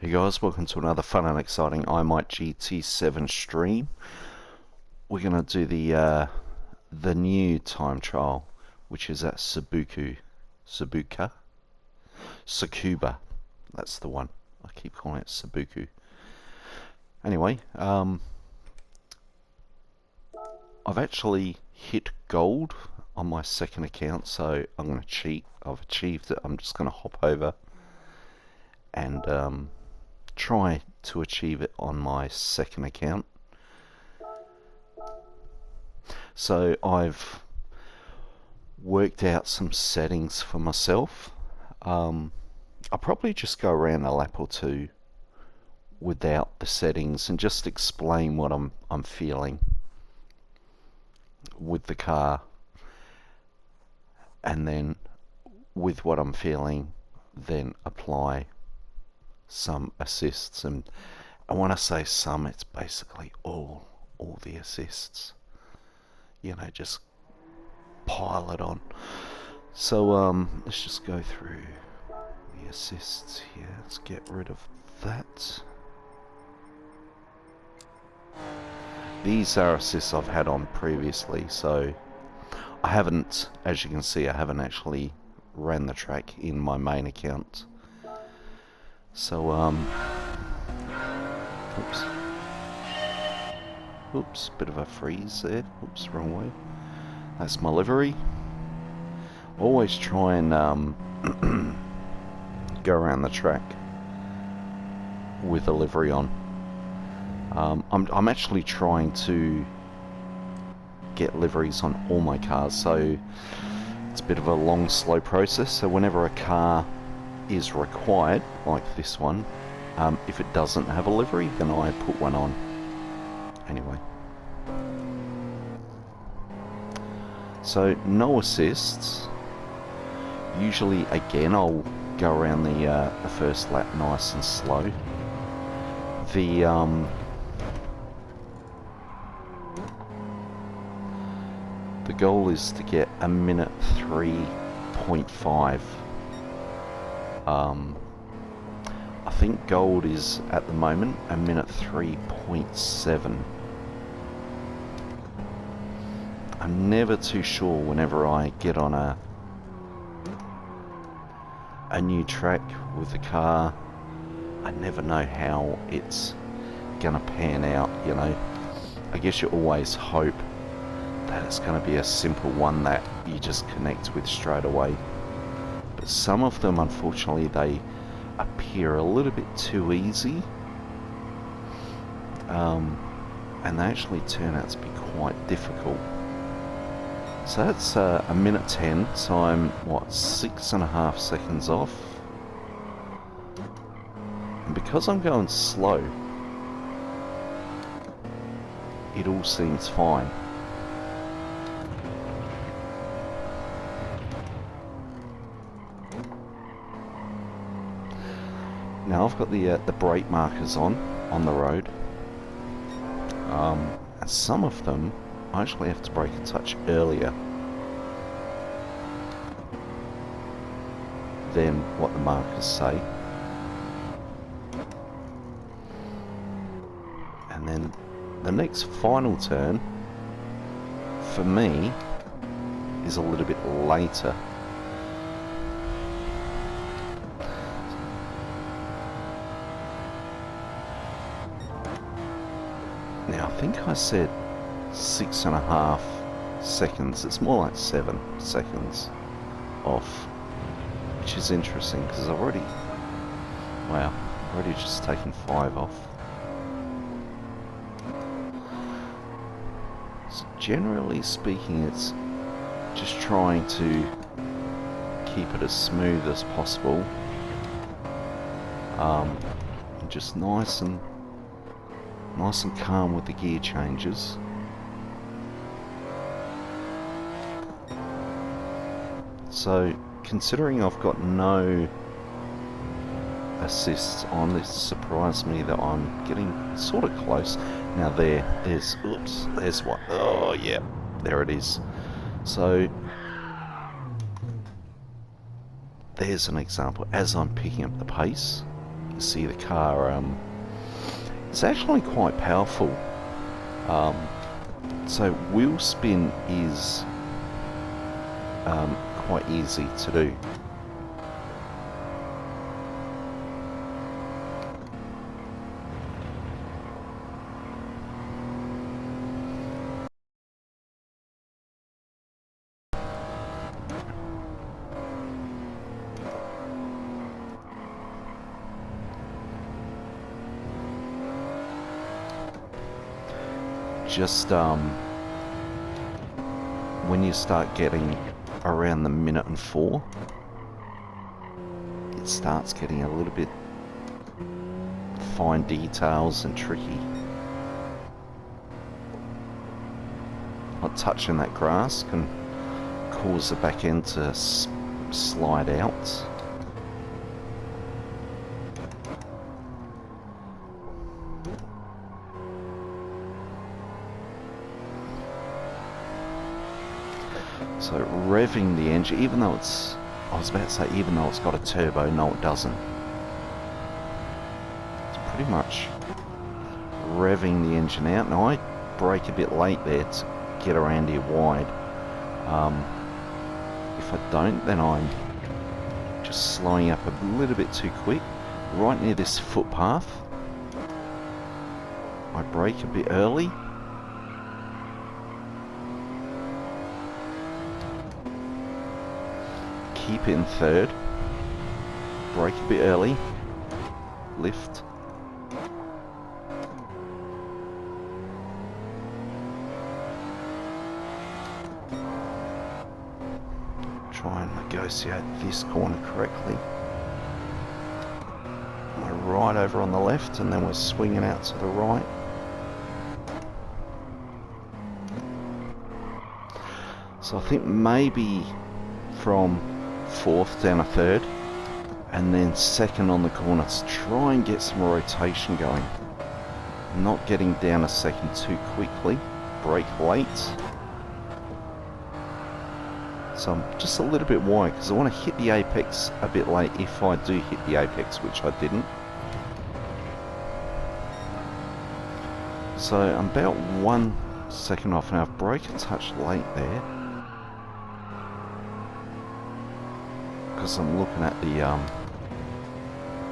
Hey guys, welcome to another fun and exciting iMight GT7 stream. We're gonna do the new time trial, which is at Tsukuba. That's the one. I keep calling it Tsukuba. Anyway, I've actually hit gold on my second account, so I'm gonna cheat. I've achieved it. I'm just gonna hop over and try to achieve it on my second account. So I've worked out some settings for myself. I'll probably just go around a lap or two without the settings and just explain what I'm feeling with the car, and then with what I'm feeling, then apply some assists. And when I say some, it's basically all the assists, you know, just pile it on. So let's just go through the assists here. Let's get rid of that. These are assists I've had on previously, so I haven't, as you can see, I haven't actually ran the track in my main account. So oops, bit of a freeze there. Oops, wrong way. That's my livery. Always try and go around the track with a livery on. I'm actually trying to get liveries on all my cars, so it's a bit of a long, slow process. So whenever a car is required, like this one, if it doesn't have a livery, then I put one on. Anyway, so no assists. Usually, again, I'll go around the first lap nice and slow. The goal is to get a minute 3.5. I think gold is at the moment a minute 3.7. I'm never too sure whenever I get on a new track with the car. I never know how it's gonna pan out, you know. I guess you always hope that it's gonna be a simple one that you just connect with straight away. But some of them, unfortunately, they appear a little bit too easy, and they actually turn out to be quite difficult. So that's a minute 10, so I'm, what, 6.5 seconds off? And because I'm going slow, it all seems fine. Now I've got the brake markers on the road, and some of them I actually have to brake a touch earlier than what the markers say. And then the next final turn for me is a little bit later. Now I think I said 6.5 seconds. It's more like 7 seconds off, which is interesting because I've already just taken 5 off. So generally speaking, it's just trying to keep it as smooth as possible, and just nice and calm with the gear changes. So considering I've got no assists on, this surprised me that I'm getting sort of close. Now there's one. Oh yeah, there it is. So there's an example. As I'm picking up the pace, see the car. It's actually quite powerful. So wheel spin is quite easy to do. Just when you start getting around the minute and 4, it starts getting a little bit fine details and tricky. Not touching that grass can cause the back end to slide out. So revving the engine, even though it's, I was about to say, even though it's got a turbo, no it doesn't. It's pretty much revving the engine out. Now I brake a bit late there to get around here wide. If I don't, then I'm just slowing up a little bit too quick. Right near this footpath, I brake a bit early. Keep it in third, brake a bit early, lift, try and negotiate this corner correctly. We're right over on the left and then we're swinging out to the right. So I think maybe from 4th down a 3rd and then 2nd on the corner to try and get some rotation going. Not getting down a 2nd too quickly, brake late. So I'm just a little bit wide because I want to hit the apex a bit late if I do hit the apex, which I didn't. So I'm about 1 second off now. I've brake a touch late there. Because I'm looking at the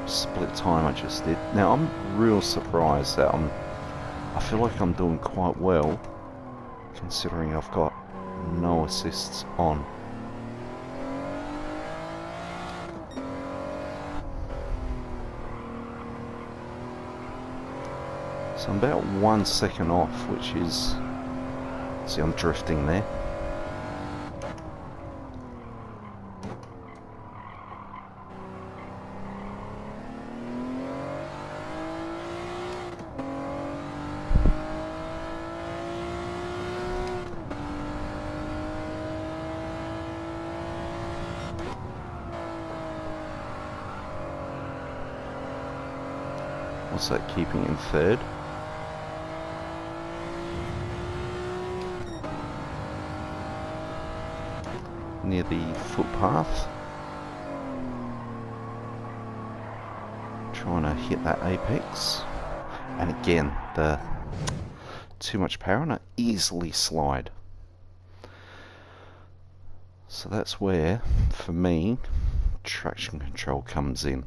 split time I just did. Now I'm real surprised that I feel like I'm doing quite well considering I've got no assists on. So I'm about 1 second off, which is, see, I'm drifting there. What's that, keeping in 3rd? Near the footpath. Trying to hit that apex. And again, the too much power and I easily slide. So that's where, for me, traction control comes in.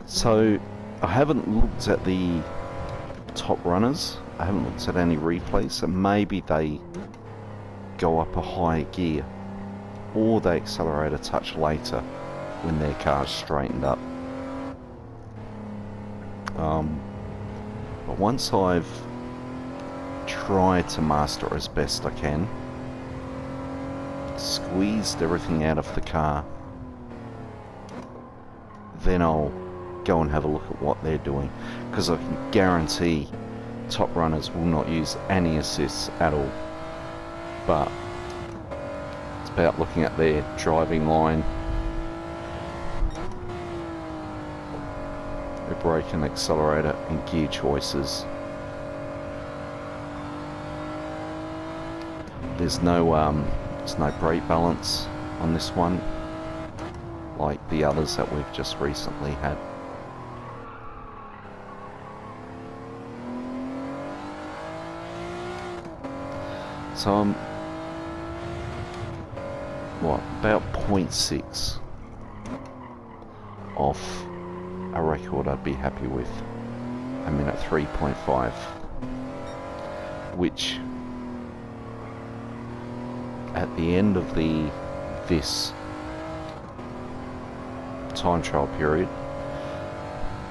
So I haven't looked at the top runners, I haven't looked at any replays, so maybe they go up a higher gear or they accelerate a touch later when their car's straightened up. But once I've tried to master it as best I can, squeezed everything out of the car, then I'll go and have a look at what they're doing, because I can guarantee top runners will not use any assists at all. But it's about looking at their driving line, their brake and accelerator and gear choices. there's no brake balance on this one like the others that we've just recently had. So I'm about 0.6 off a record I'd be happy with. I'm in at 3.5, which at the end of this time trial period,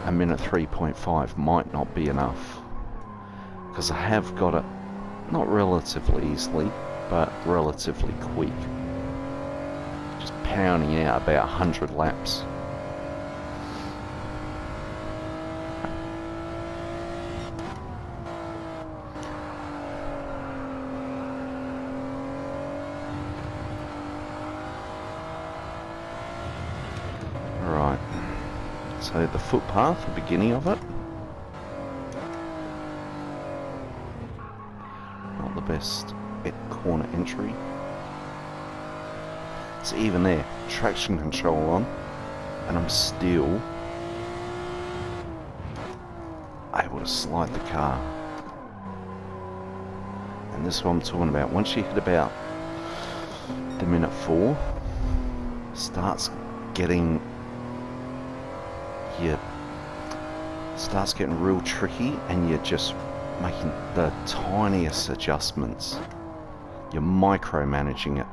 a minute 3.5 might not be enough, because I have got it not relatively easily but relatively quick, just pounding out about 100 laps. So the footpath, the beginning of it, not the best corner entry. It's even there, traction control on, and I'm still able to slide the car. And this is what I'm talking about. Once you hit about the minute 4, starts getting real tricky, and you're just making the tiniest adjustments. You're micromanaging it.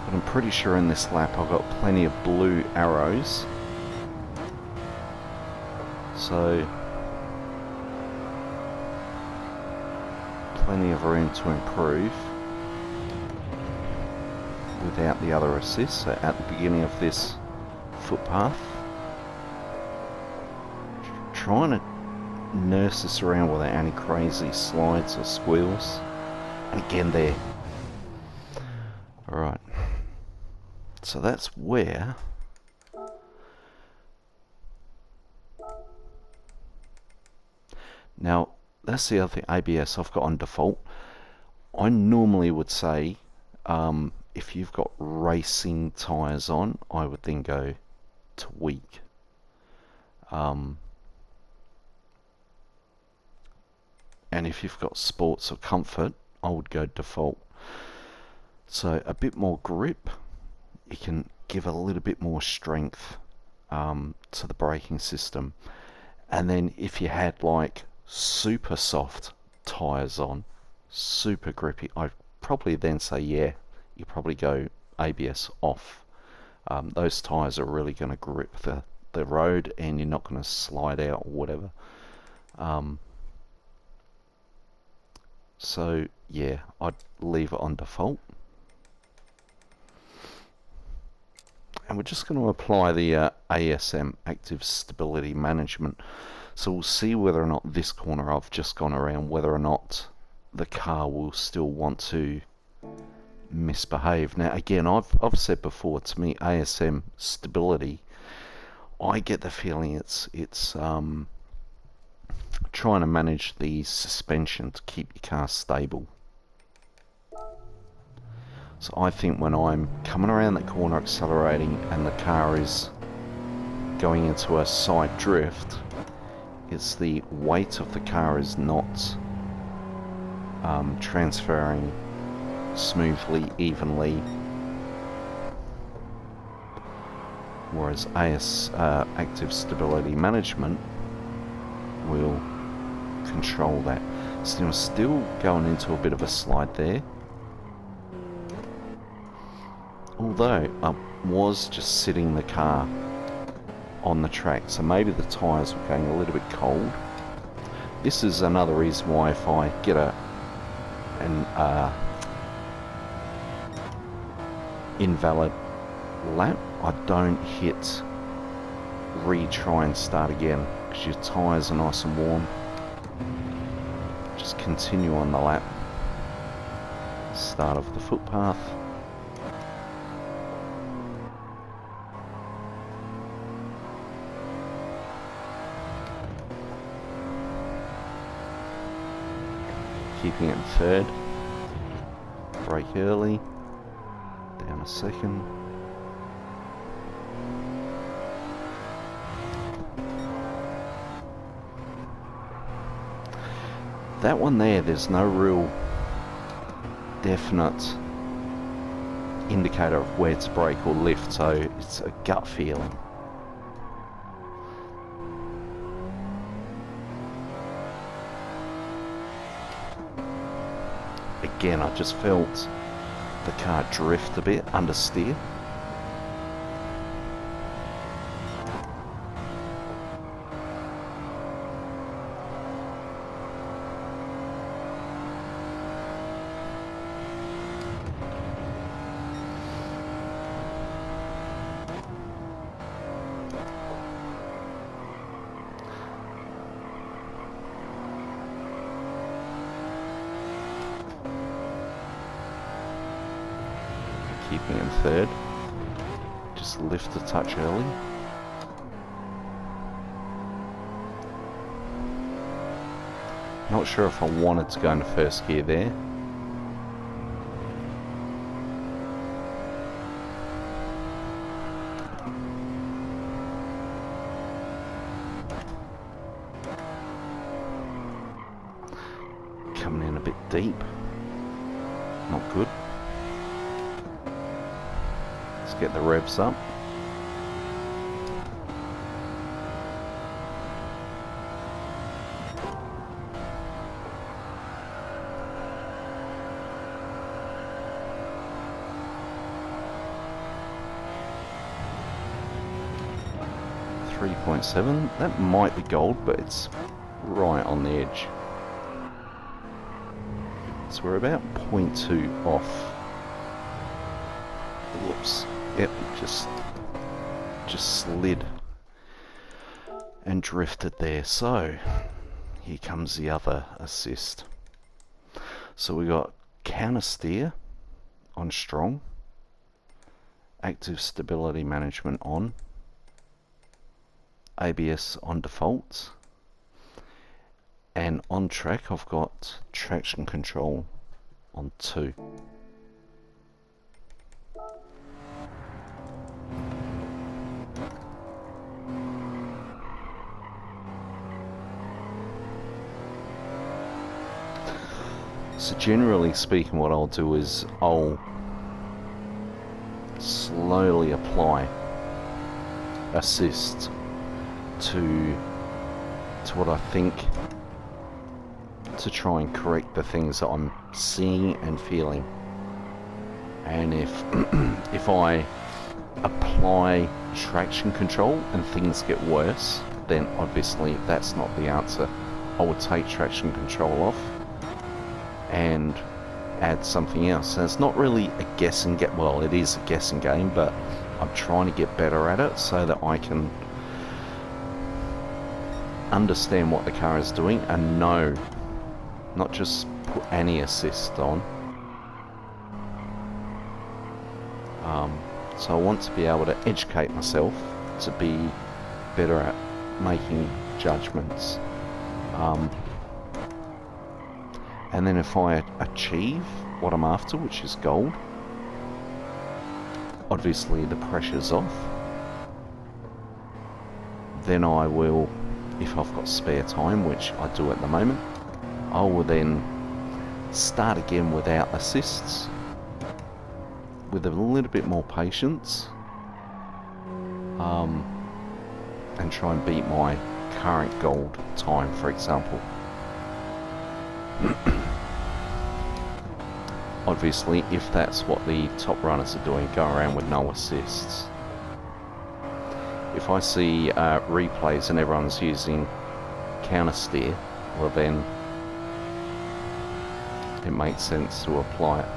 But I'm pretty sure in this lap I've got plenty of blue arrows. So plenty of room to improve without the other assists. So at the beginning of this footpath, trying to nurse this around without any crazy slides or squeals. And again there. Alright, so that's where now that's the other thing. ABS I've got on default. I normally would say if you've got racing tyres on, I would then go to weak. And if you've got sports or comfort, I would go default. So a bit more grip, you can give a little bit more strength to the braking system. And then if you had like super soft tyres on, super grippy, I'd probably then say yeah, you probably go ABS off. Those tyres are really going to grip the road, and you're not going to slide out or whatever. So yeah, I'd leave it on default. And we're just going to apply the ASM, Active Stability Management. So we'll see whether or not this corner I've just gone around, whether or not the car will still want to misbehave. Now again, I've said before, to me ASM stability, I get the feeling it's trying to manage the suspension to keep your car stable. So I think when I'm coming around that corner accelerating and the car is going into a side drift, it's the weight of the car is not transferring smoothly, evenly, whereas Active Stability Management will control that. So I'm still going into a bit of a slide there, although I was just sitting the car on the track, so maybe the tyres were going a little bit cold. This is another reason why if I get an invalid lap, I don't hit retry and start again, because your tyres are nice and warm. Just continue on the lap. Start of the footpath. keeping it in third. Brake early. Down a second. That one there's no real definite indicator of where to brake or lift, so it's a gut feeling. Again, I just felt the car drift a bit understeer. Keeping in third. Just lift a touch early. Not sure if I wanted to go into first gear there. Coming in a bit deep. Not good. Let's get the revs up. .7. That might be gold, but it's right on the edge. So we're about 0.2 off. Whoops. Yep, just slid and drifted there. So here comes the other assist. So we got counter steer on strong, active stability management on, ABS on default, and on track I've got traction control on 2. So generally speaking, what I'll do is I'll slowly apply assist to what I think, to try and correct the things that I'm seeing and feeling. And if I apply traction control and things get worse, then obviously that's not the answer. I would take traction control off and add something else. And it's not really a guessing game. Well, it is a guessing game, but I'm trying to get better at it so that I can understand what the car is doing and know, not just put any assist on. So I want to be able to educate myself to be better at making judgments. And then if I achieve what I'm after, which is gold, obviously the pressure's off. Then I will, if I've got spare time, which I do at the moment, I will then start again without assists, with a little bit more patience, and try and beat my current gold time, for example. Obviously, if that's what the top runners are doing, go around with no assists. If I see replays and everyone's using counter steer, well then it makes sense to apply it.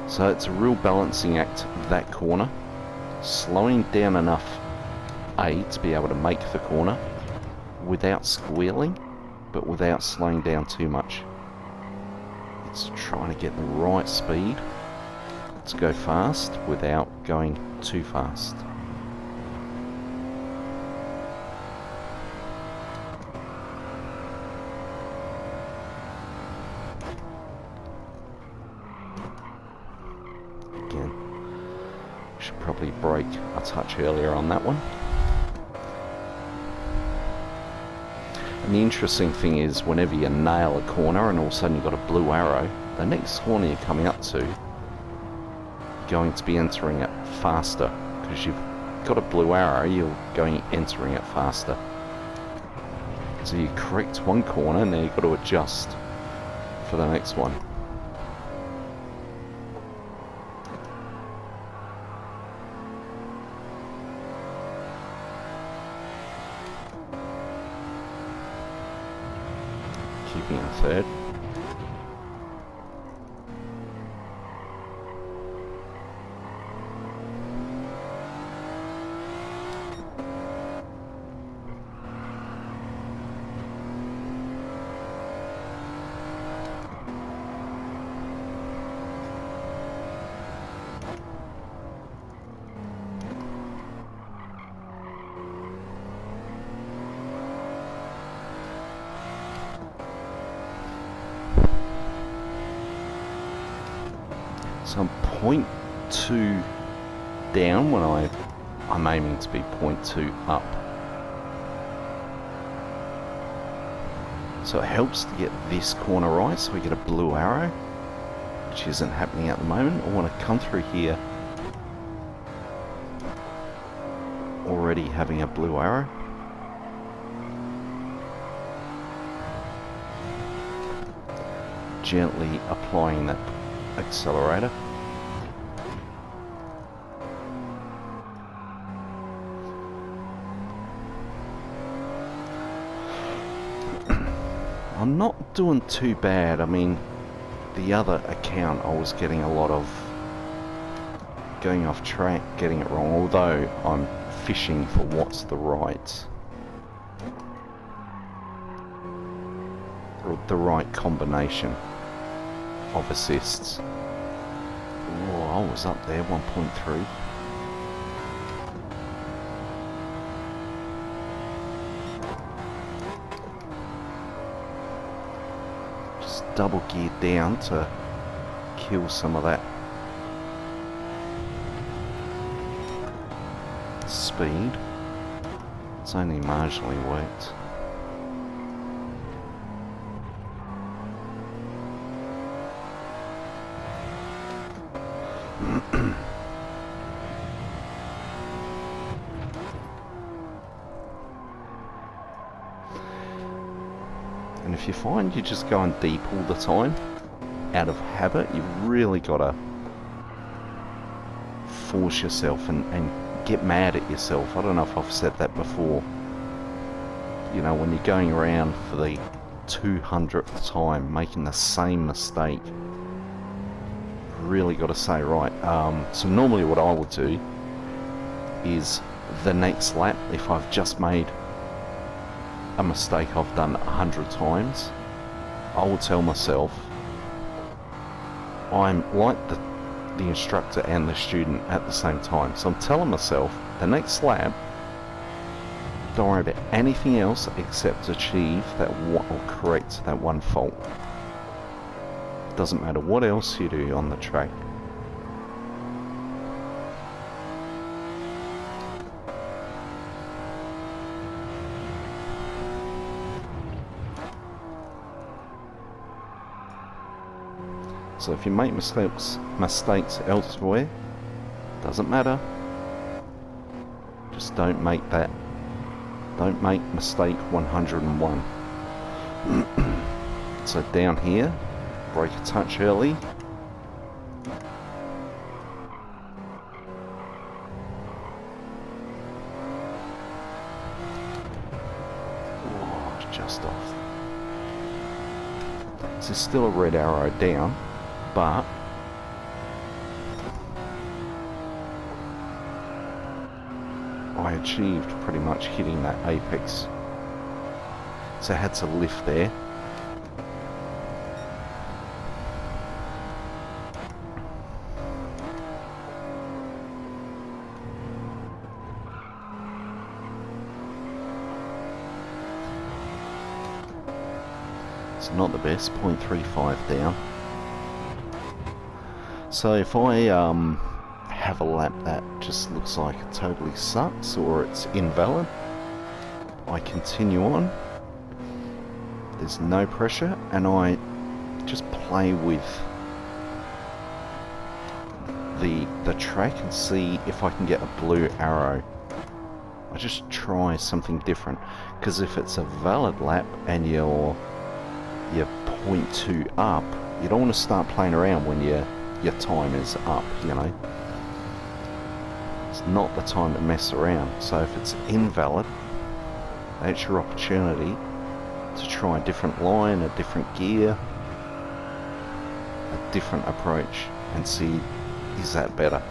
So it's a real balancing act, that corner, slowing down enough to be able to make the corner without squealing, but without slowing down too much. It's trying to get the right speed to go fast without going too fast. brake a touch earlier on that one. And the interesting thing is, whenever you nail a corner and all of a sudden you've got a blue arrow, the next corner you're coming up to, you're going to be entering it faster, because you've got a blue arrow, you're entering it faster. So you correct one corner, now you've got to adjust for the next one. Keeping a third. So I'm 0.2 down when I'm aiming to be 0.2 up. So it helps to get this corner right, so we get a blue arrow, which isn't happening at the moment. I want to come through here already having a blue arrow. Gently applying that accelerator. I'm not doing too bad. I mean, the other account I was getting a lot of going off track, getting it wrong, although I'm fishing for what's the right combination of assists. Oh, I was up there, 1.3. Just double gear down to kill some of that speed. It's only marginally worked. And if you find you're just going deep all the time, out of habit, you've really got to force yourself and get mad at yourself. I don't know if I've said that before. You know, when you're going around for the 200th time making the same mistake, really got to say, right, so normally what I would do is the next lap, if I've just made a mistake I've done 100 times, I will tell myself I'm like the instructor and the student at the same time. So I'm telling myself the next lap, don't worry about anything else except achieve that one, or correct that one fault. Doesn't matter what else you do on the track. So if you make mistakes elsewhere, doesn't matter. Just don't make mistake 101. So down here, brake a touch early. Oh, just off. So still a red arrow down, but I achieved pretty much hitting that apex. So I had to lift there. It's not the best, 0.35 down. So if I have a lap that just looks like it totally sucks or it's invalid, I continue on. There's no pressure, and I just play with the track and see if I can get a blue arrow. I just try something different, because if it's a valid lap and you're 0.2 up, you don't want to start playing around when your time is up, you know. It's not the time to mess around. So if it's invalid, that's your opportunity to try a different line, a different gear, a different approach, and see, is that better?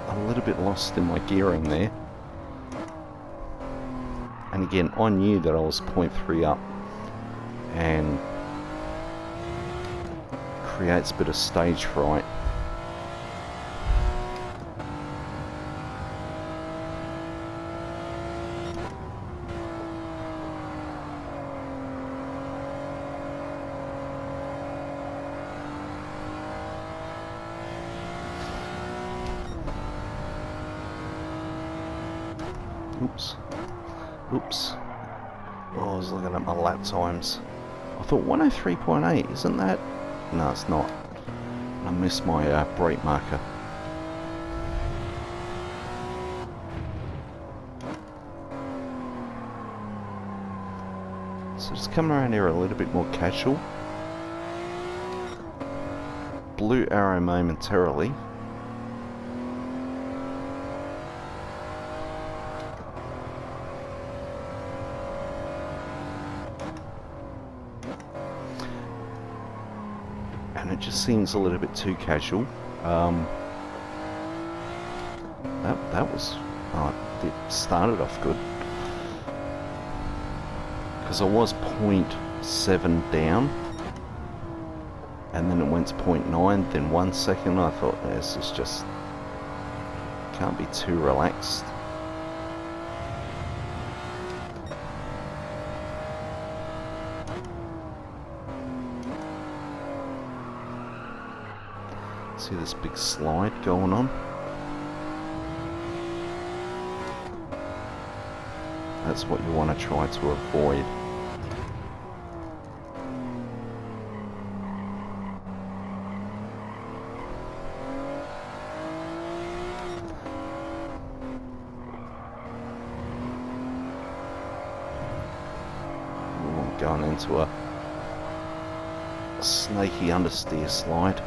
A little bit lost in my gearing there, and again I knew that I was 0.3 up, and creates a bit of stage fright. Oops. Oh, I was looking at my lap times. I thought 103.8, isn't that? No, it's not. I missed my brake marker. So just coming around here a little bit more casual. Blue arrow momentarily. And it just seems a little bit too casual. It started off good, because I was 0.7 down, and then it went to 0.9, then 1 second. I thought, this is just, can't be too relaxed. See this big slide going on? That's what you want to try to avoid. Ooh, going into a snaky understeer slide.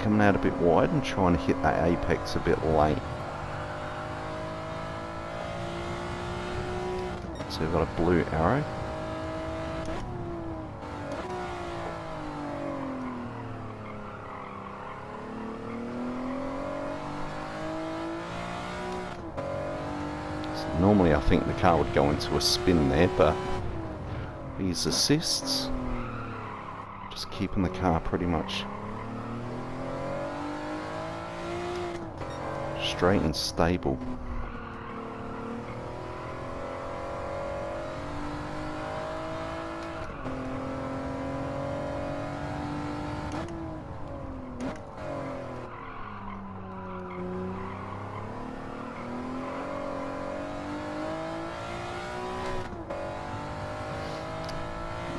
Coming out a bit wide and trying to hit that apex a bit late. So we've got a blue arrow. So normally I think the car would go into a spin there, but these assists, just keeping the car pretty much straight and stable.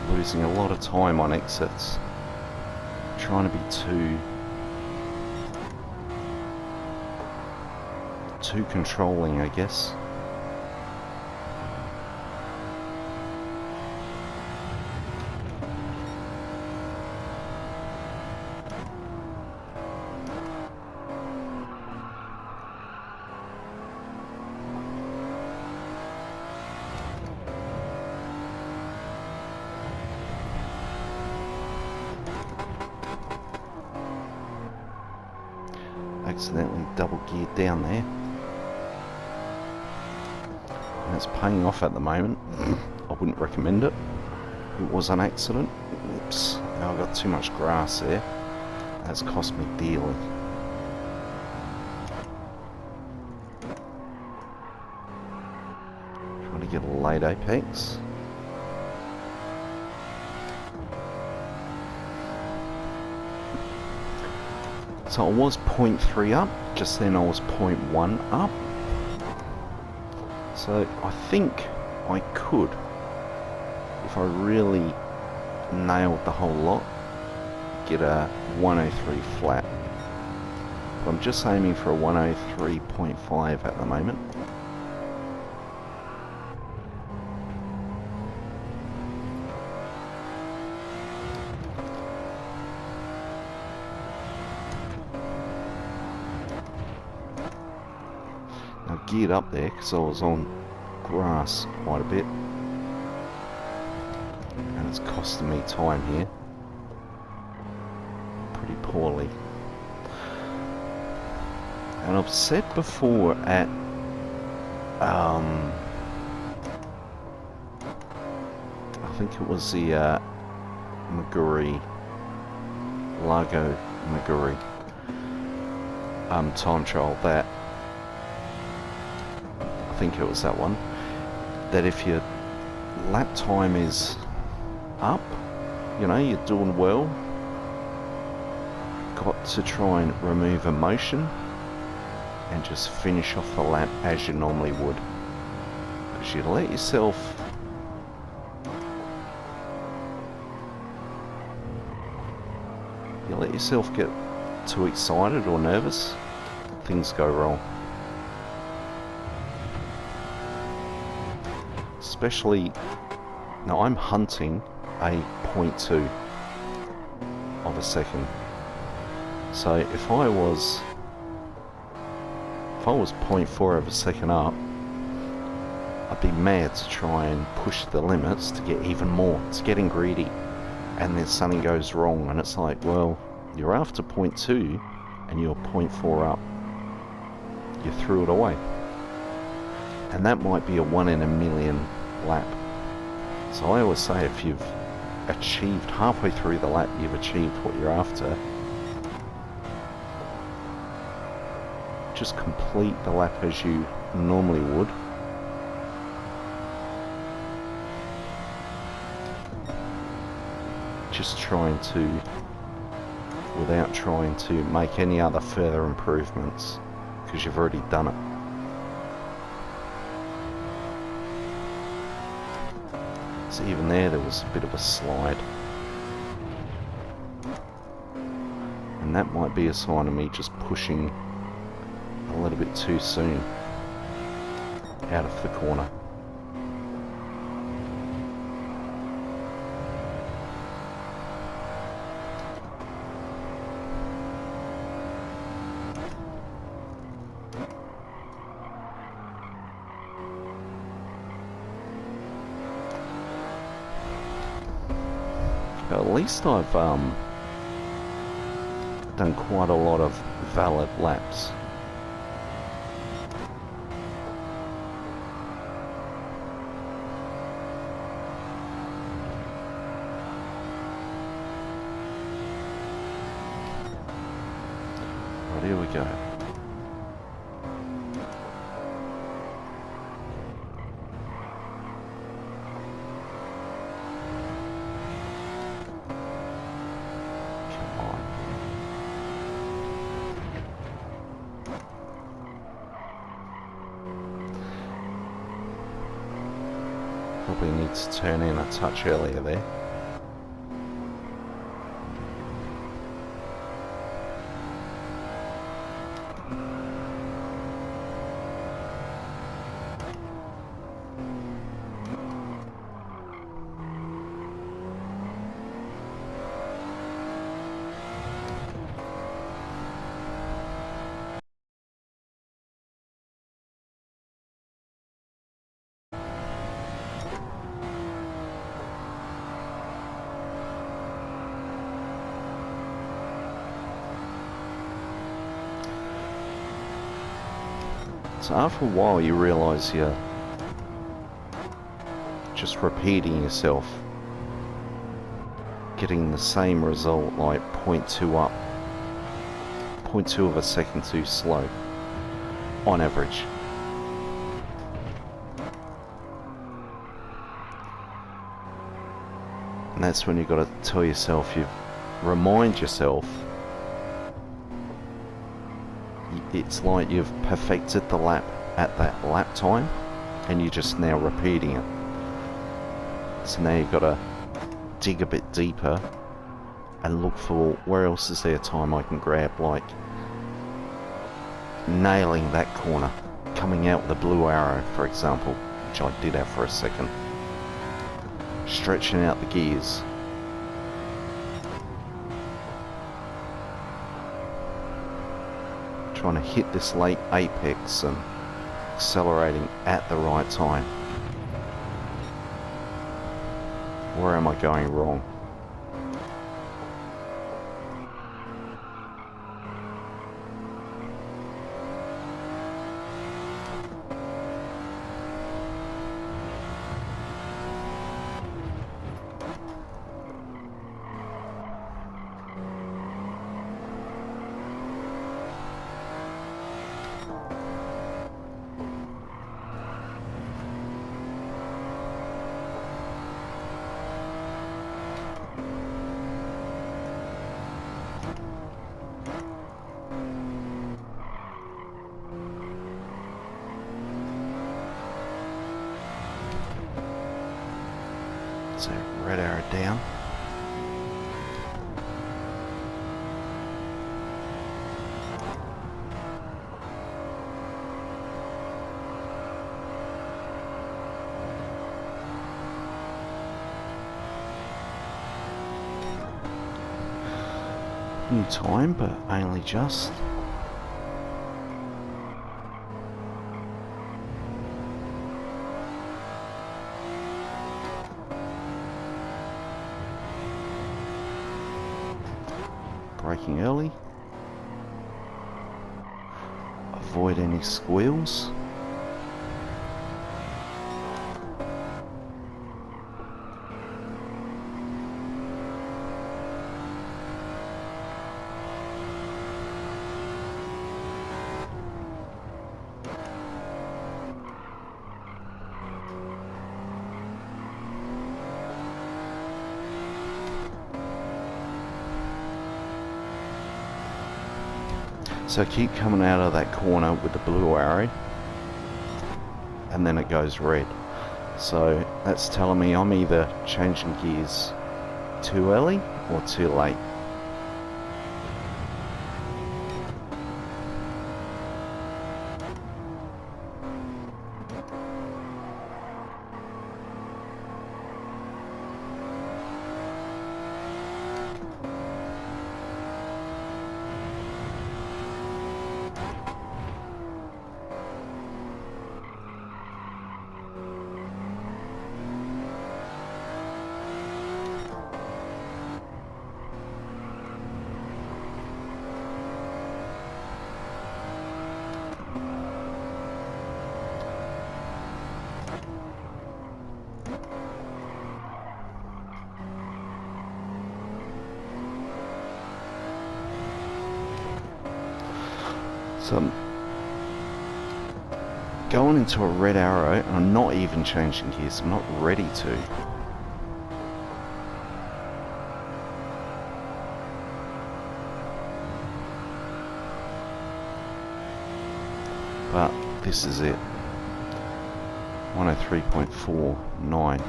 Losing a lot of time on exits, trying to be too controlling, I guess. accidentally double geared down there. And it's paying off at the moment. I wouldn't recommend it. It was an accident. Oops, now I've got too much grass there. That's cost me dearly. Trying to get a late apex. So I was 0.3 up, just then I was 0.1 up. So I think I could, if I really nailed the whole lot, get a 103 flat. But I'm just aiming for a 103.5 at the moment. I geared up there because I was on grass quite a bit, and it's costing me time here pretty poorly. And I've said before at I think it was the Maguri, Largo Maguri time trial, that I think it was that one, that if your lap time is up, you know, you're doing well, got to try and remove emotion and just finish off the lap as you normally would. Because you let yourself get too excited or nervous, things go wrong. Especially, now I'm hunting a 0.2 of a second. So if I was 0.4 of a second up, I'd be mad to try and push the limits to get even more. It's getting greedy. And then something goes wrong and it's like, well, you're after 0.2 and you're 0.4 up. You threw it away. And that might be a 1 in a million lap. So I always say, if you've achieved halfway through the lap, you've achieved what you're after, just complete the lap as you normally would. Just trying to, without trying to make any other further improvements, because you've already done it. So even there was a bit of a slide. And that might be a sign of me just pushing a little bit too soon out of the corner. At least I've done quite a lot of valid laps. Right, here we go. Probably needs to turn in a touch earlier there. So after a while you realise you're just repeating yourself, getting the same result, like 0.2 up, 0.2 of a second too slow on average. And that's when you've got to tell yourself, remind yourself, it's like you've perfected the lap at that lap time and you're just now repeating it. So now you've got to dig a bit deeper and look for where else is there time I can grab, like nailing that corner, coming out with a blue arrow for example, which I did have for a second. Stretching out the gears. Trying to hit this late apex and accelerating at the right time. Where am I going wrong? So red arrow down. New time, but only just. Braking early. Avoid any squeals. So keep coming out of that corner with the blue arrow and then it goes red. So that's telling me I'm either changing gears too early or too late. So I'm going into a red arrow and I'm not even changing gears, I'm not ready to. But this is it. 103.49.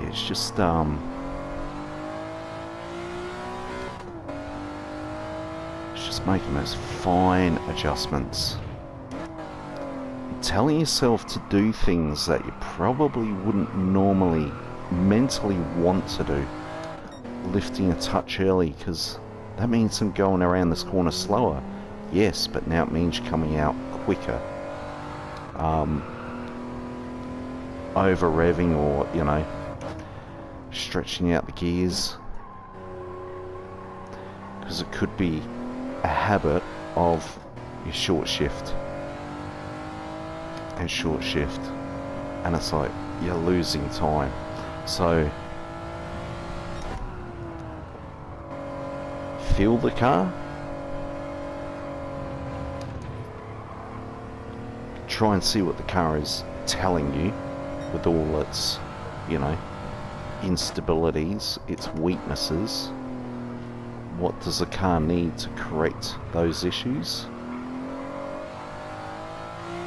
It's just making those fine adjustments. Telling yourself to do things that you probably wouldn't normally mentally want to do. Lifting a touch early because that means I'm going around this corner slower. Yes, but now it means coming out quicker. Over revving or, you know, stretching out the gears. Because it could be a habit of your short shift and short shift, and it's like you're losing time. So feel the car, try and see what the car is telling you with all its, you know, instabilities, its weaknesses. What does the car need to correct those issues?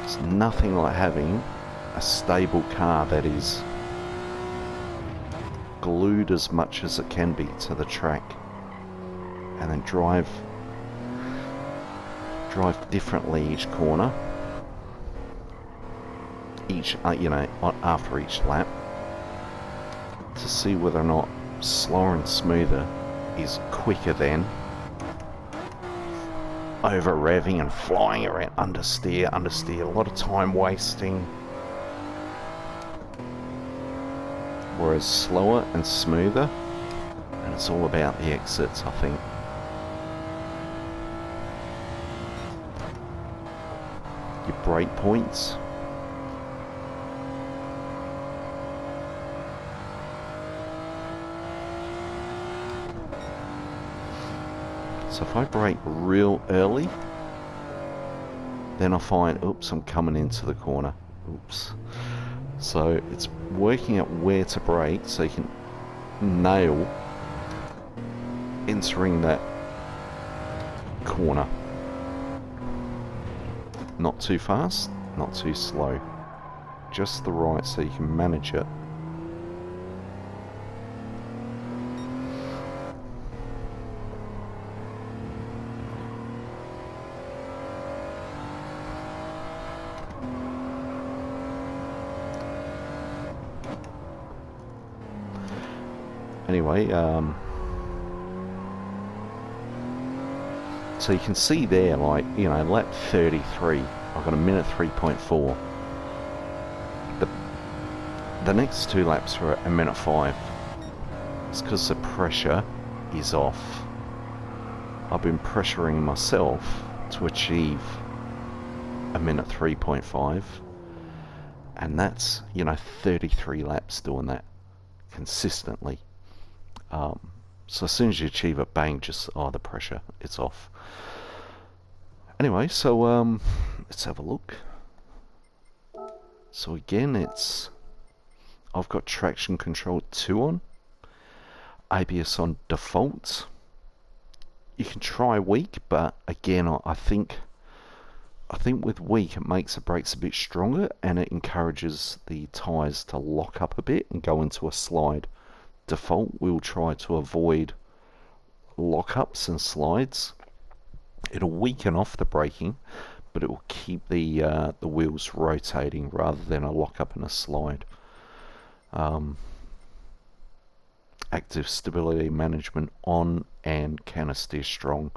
It's nothing like having a stable car that is glued as much as it can be to the track, and then drive differently each corner, after each lap, to see whether or not slower and smoother is quicker than over revving and flying around, understeer, a lot of time wasting. Whereas slower and smoother, and it's all about the exits, I think. Your brake points. So if I brake real early, then I find, oops, I'm coming into the corner. Oops. So it's working out where to brake so you can nail entering that corner. Not too fast, not too slow. Just the right so you can manage it. Anyway, so you can see there, like, you know, lap 33, I've got a minute 3.4. The next two laps are a minute 5. It's because the pressure is off. I've been pressuring myself to achieve a minute 3.5, and that's, you know, 33 laps doing that consistently. So as soon as you achieve it, bang, just, the pressure, it's off. Anyway, so let's have a look. So again, I've got traction control 2 on, ABS on default. You can try weak, but again, I think with weak it makes the brakes a bit stronger, and it encourages the tyres to lock up a bit and go into a slide. Default, we'll try to avoid lockups and slides. It'll weaken off the braking, but it will keep the wheels rotating rather than a lockup and a slide. Active stability management on, and counter steer strong.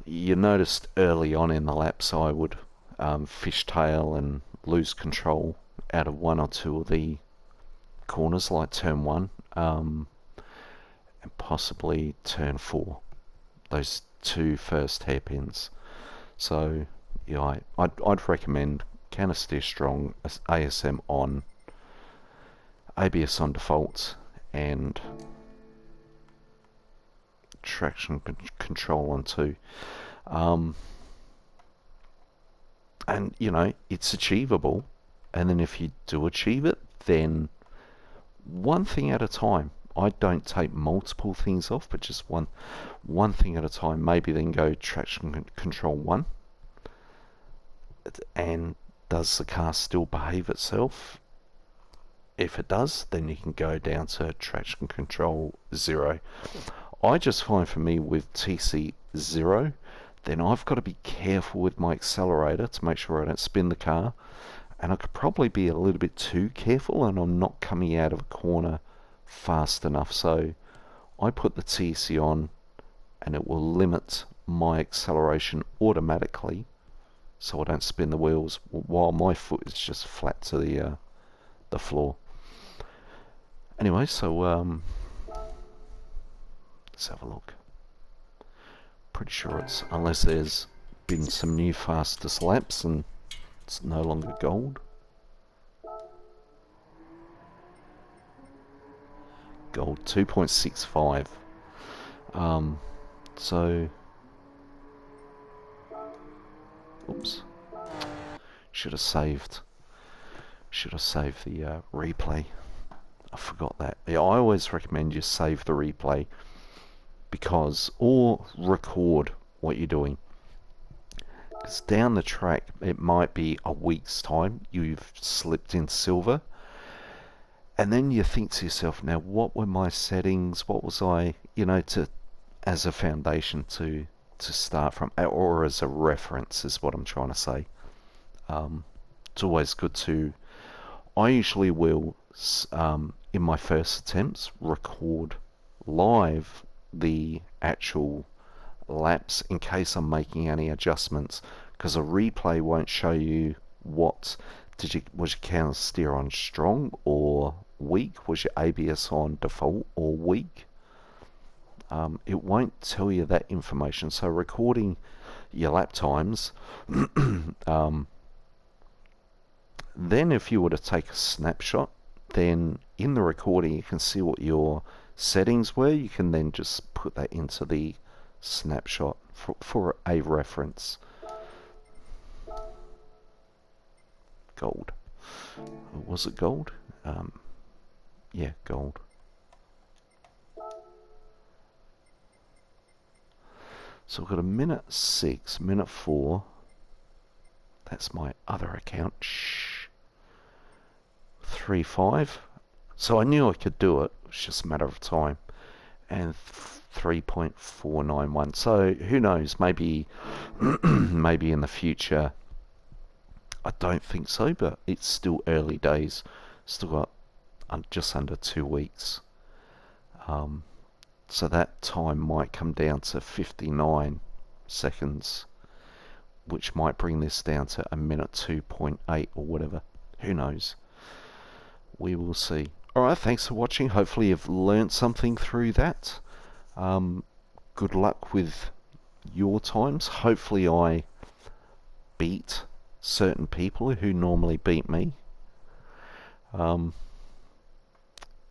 You noticed early on in the laps I would fishtail and lose control out of one or two of the corners, like turn 1 and possibly turn 4, those two first hairpins. So yeah, I'd recommend counter steer strong, ASM on, ABS on default, and traction control on 2. And you know, it's achievable, and then if you do achieve it, then one thing at a time. I don't take multiple things off, but just one thing at a time. Maybe then go traction control 1, and does the car still behave itself? If it does, then you can go down to traction control 0. I just find, for me, with TC 0, then I've got to be careful with my accelerator to make sure I don't spin the car, and I could probably be a little bit too careful and I'm not coming out of a corner fast enough. So I put the TC on, and it will limit my acceleration automatically so I don't spin the wheels while my foot is just flat to the floor. Anyway, so let's have a look. Pretty sure it's, unless there's been some new fastest laps, and it's no longer gold. Gold 2.65. So, oops, should have saved the replay. I forgot that. Yeah, I always recommend you save the replay, because, or record what you're doing, because down the track it might be a week's time you've slipped in silver, and then you think to yourself, now what were my settings, what was I, as a foundation to start from, or as a reference is what I'm trying to say. It's always good to, I usually will, in my first attempts, record live the actual laps in case I'm making any adjustments, because a replay won't show you what was your counter steer on strong or weak, was your ABS on default or weak. It won't tell you that information, so recording your lap times then if you were to take a snapshot, then in the recording you can see what your settings were. You can then just put that into the snapshot for a reference. Gold. Was it gold? Yeah, gold. So we've got a minute 6, minute 4. That's my other account. 3.5. So I knew I could do it. It's just a matter of time. And 3.491. So who knows? Maybe, maybe in the future. I don't think so, but it's still early days. Still got just under 2 weeks. So that time might come down to 59 seconds, which might bring this down to a minute 2.8 or whatever. Who knows? We will see. Alright, thanks for watching. Hopefully you've learnt something through that. Good luck with your times. Hopefully I beat certain people who normally beat me.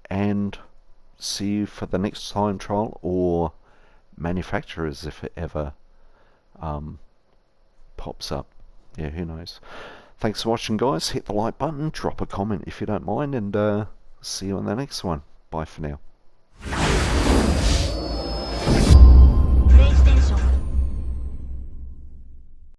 And see you for the next time trial, or manufacturers if it ever pops up. Yeah, who knows. Thanks for watching, guys. Hit the like button, drop a comment if you don't mind, and see you on the next one. Bye for now.